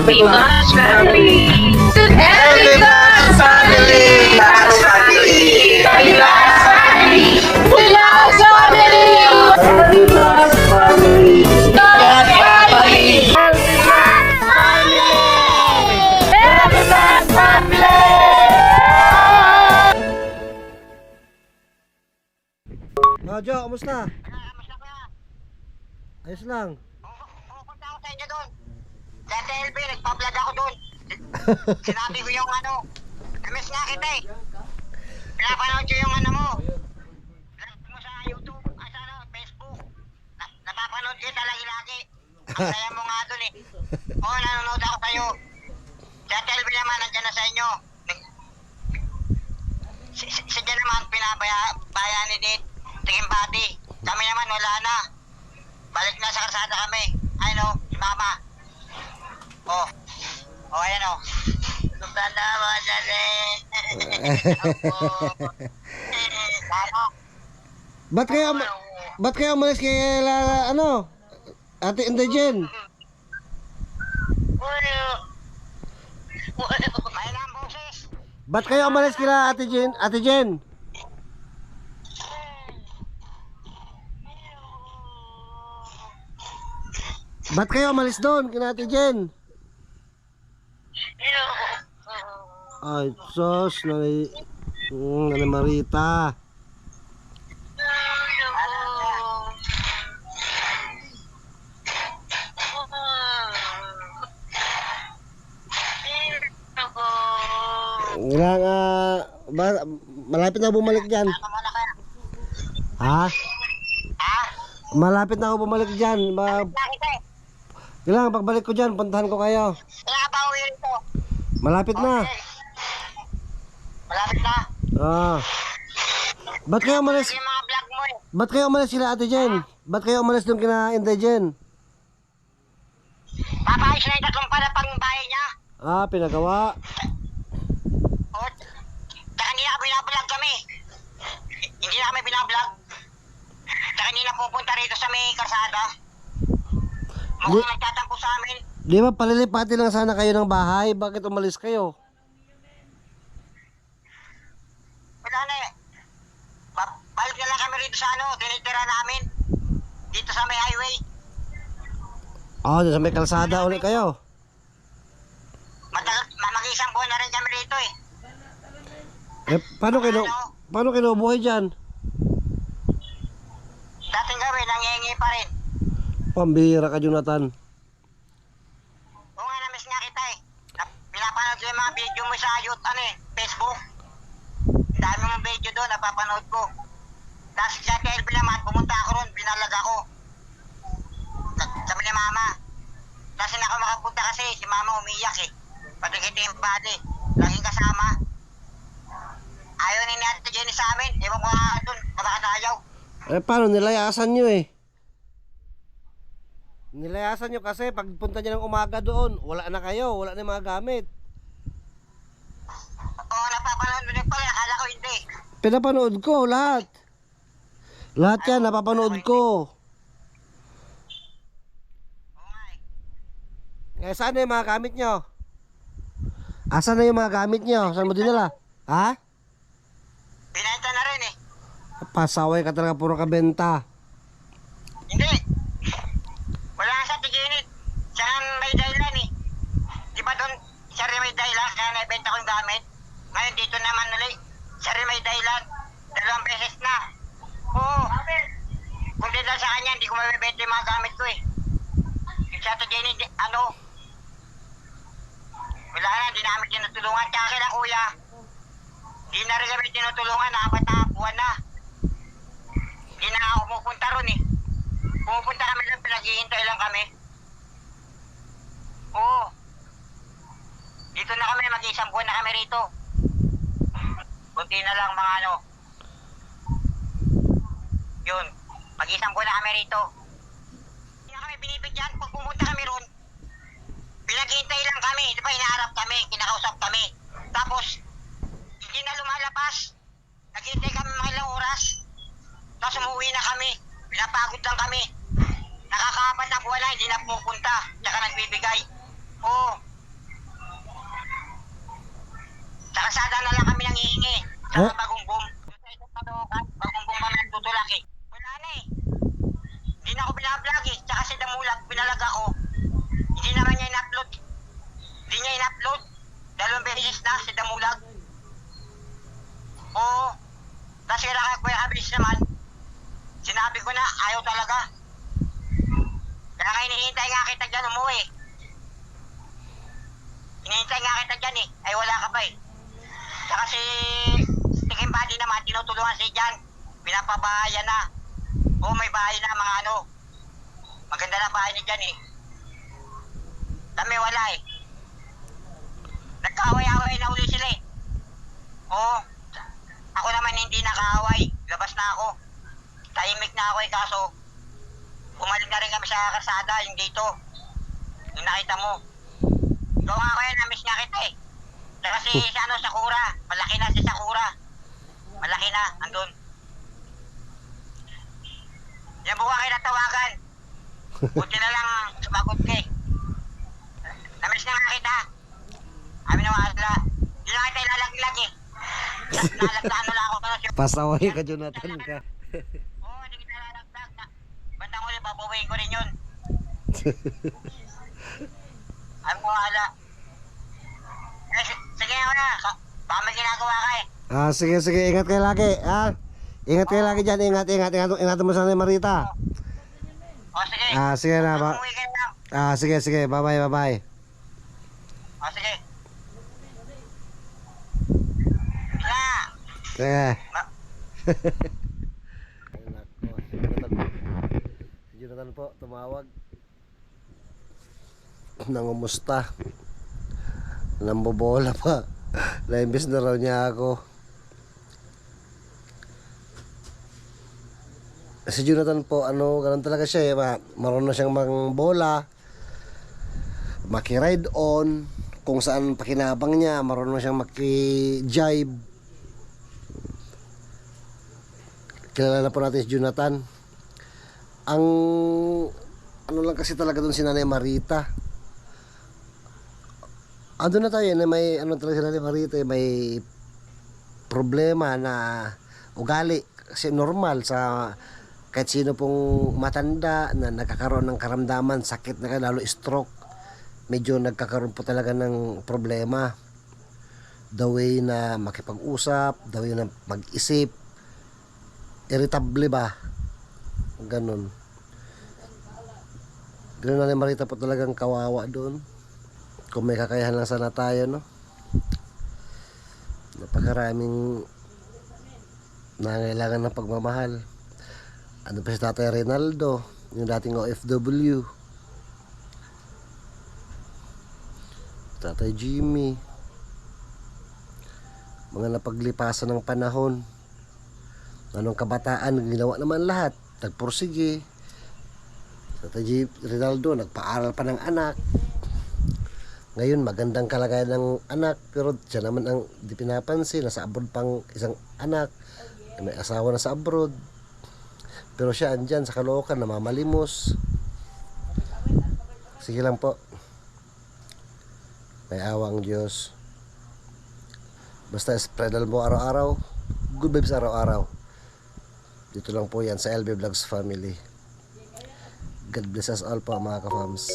Happy Mas Family! Happy Mas Family! Mas Family! Happy Mas Family! Happy Mas Family! Happy Mas Family! Happy Family! Happy Mas Family! Happy Mas Family! Jo, kamusta? Kamusta kuya? Ayos lang. Pupunta ako sa inyo doon. Sa TLB, nagpa-vlog ako doon. Sinabi ko yung ano, namiss nga kita eh. Pinapanood ko yung ano mo. Vlog mo sa YouTube, sa ano, Facebook. Napapanood kita lagi-lagi. Ang saya mo nga doon eh. Oo, nanonood ako sa'yo. Sa TLB naman, nandyan na sa inyo. Si Jan naman, pinabayaan ni Date. Tingin body. Kami naman, wala na. Balik na sa karsada kami. Ay no, si Mama. Oh. Oh, ayan oh. Sana mo na rin. Ba't kaya umalis kay ano? Ate Indigen? May lang boses. Ba't kaya umalis kila Ate Jen? Ate Jen? Ba't kayo umalis doon kina Ate Jen? Ay, sos, Nanay Marita. Malapit na bumalik dyan. Ha? Malapit na ako bumalik dyan. Kailangan pagbalik ko dyan, puntahan ko kayo. Kaya ba uwi rito? Malapit na. Malapit na. Ba't kayo umalis? Yung mga vlog mo eh. Ba't kayo umalis sila Ate Jen? Ba't kayo umalis doon kina Inday Jen? Papayos na yung tatlong para pang bahay niya. Pinagawa. O, hindi na binablog kami. Hindi na kami binablog. Hindi na pupunta rito sa may karsada. Mukhang nagtatampo sa amin. Di ba palilipati lang sana kayo ng bahay? Bakit umalis kayo? Wala na eh. Balik na lang kami rito sa ano, tinitira namin. Dito sa may highway. Sa may kalsada ulit kayo. Mag-isang buwan na rin kami rito eh. Paano kinubuhay dyan? Dating gawin, nangihingi pa rin. Pambira ka, Jonathan. Oo nga, namiss nga kita eh. Pinapanood ko yung mga video mo sa Facebook. Dami mong video doon, napapanood ko. Tapos sa TLB naman, pumunta ako ron, binalag ako. Sabi ni Mama. Tapos hindi ako makapunta kasi si Mama umiyak eh. Pati kita yung body, laging kasama. Ayaw ni Ate Jenny sa amin. Ewan ko nga doon, bakit ayaw. Paano nilayasan nyo eh? Nilayasan nyo kasi pagpunta nyo ng umaga doon, wala na kayo, wala na yung mga gamit. Oo, napapanood mo din pala, akala ko hindi. Pinapanood ko lahat. Lahat yan, napapanood ko. Oo nga eh. Saan na yung mga gamit nyo? Asan na yung mga gamit nyo? Saan mo dinala? Ha? Binenta na rin eh. Pasaway ka talaga, puro kabenta. Hindi. Wala sa tiginit. Saan may dahilan eh. Di ba doon, siya rin may dahilan kaya naibenta ko yung gamit. Ngayon dito naman ulit, siya rin may dahilan. 2 beses na. Oo. Kung di dahil sa kanya, hindi ko mabibenta yung mga gamit ko eh. Yung sa tiginit, wala na, di namin tinutulungan. Kaya kila kuya, di na rin kami tinutulungan, 4 na buwan na. Di na ako pupunta ron eh. Pupunta kami lang, pinaghihintay lang kami. Oo. Dito na kami, mag-isang buwan na kami rito. Kunti na lang mga ano. Yun, mag-isang buwan na kami rito. Hindi na kami binibigyan, pag pumunta kami ron, pinaghihintay lang kami, di ba hinaharap kami, kinakausap kami. Tapos, hindi na lumalabas. Naghihintay kami mga ilang oras. Tapos umuwi na kami. Pinapagod lang kami. Nakakaapat na buwan na, hindi na pupunta. Tsaka nagbibigay. Oo. nangihingi. Huh? Sa bagong boom. Sa isang padokan, bagong boom kami nagtutulak eh. Wala na eh. Hindi na ako binablog eh. Tsaka si Damulag, binalag ako. Hindi naman niya in-upload. Hindi niya in-upload. 2 beses na si Damulag. Oo. Tapos kaya kay Kuya Abis naman, sinabi ko na ayaw talaga. Kaya nga hinihintay nga kita dyan umuwi. Hinihintay nga kita dyan eh. Ay wala ka pa eh. Tsaka si Tikim Buddy naman, tinutulungan si Jan. Pinapabahayan na. Oo, may bahay na mga ano. Maganda na bahay ni Jan eh. Kami wala eh. Nagkaaway-away na uli sila eh. Oo. Ako naman hindi nakaaway. Labas na ako. Tahimik na ako eh, kaso bumalik na rin kami sa kasada, yung dito. Yung nakita mo. Ikaw nga ko yan, na-miss nga kita eh. Kasi si ano, Sakura. Malaki na si Sakura. Malaki na, andun. Yan buka kayo natawagan. Buti na lang sumagot ka eh. Na-miss na nga kita. Amin na wala. Hindi na kita ilalaglag eh. Lalaglaan na lang ako. Pasaway ka, Jonathan ka. Oo, hindi kita lalaglag. Bandang uli, papawiin ko rin yun. Ay mo wala. Eh, sige ako na. Baka may ginagawa ka eh. Sige, sige. Ingat kayo lagi. Ingat kayo lagi dyan. Ingat mo sana yung Marita. O sige. Sige na. Umuwi kayo lang. Sige, sige. Bye-bye, bye-bye. O sige. Sige. Sige. Si Jonathan po, tumawag. Nangumusta. Nambobola pa. Naimbis na raw niya ako. Si Jonathan po, ganun talaga siya eh. Marunong siyang mangbola. Maki-ride on. Kung saan pakinabang niya. Marunong siyang maki-jive. Kilala na po natin si Jonathan. Ang lang kasi talaga doon si Nanay Marita. Ando na tayo na may talaga si Nanay Marita, may problema na ugali. Kasi normal sa kahit sino pong matanda na nagkakaroon ng karamdaman, sakit na lalo stroke, medyo nagkakaroon po talaga ng problema. The way na makipag-usap, the way na mag-isip, irritable ba? Ganun. Ganun na Marita po talagang kawawa doon. Kung may kakayahan lang sana tayo, no? Napakaraming nangailangan ng pagmamahal. Ano pa si Tatay Reynaldo, yung dating OFW. Tatay Jimmy. Mga napaglipasan ng panahon. Anong kabataan, ginawa naman lahat. Nagpursige. Tatay Rinaldo, nagpaaral pa ng anak. Ngayon, magandang kalagayan ng anak. Pero siya naman ang di pinapansin. Nasa abroad pang isang anak. May asawa na sa abroad. Pero siya andyan sa Caloocan, namamalimos. Sige lang po. May awa ang Diyos. Basta spreadal mo araw-araw. Good vibes araw-araw. Dito lang po yan sa LB Vlogs Family. God bless us all po mga ka-fams.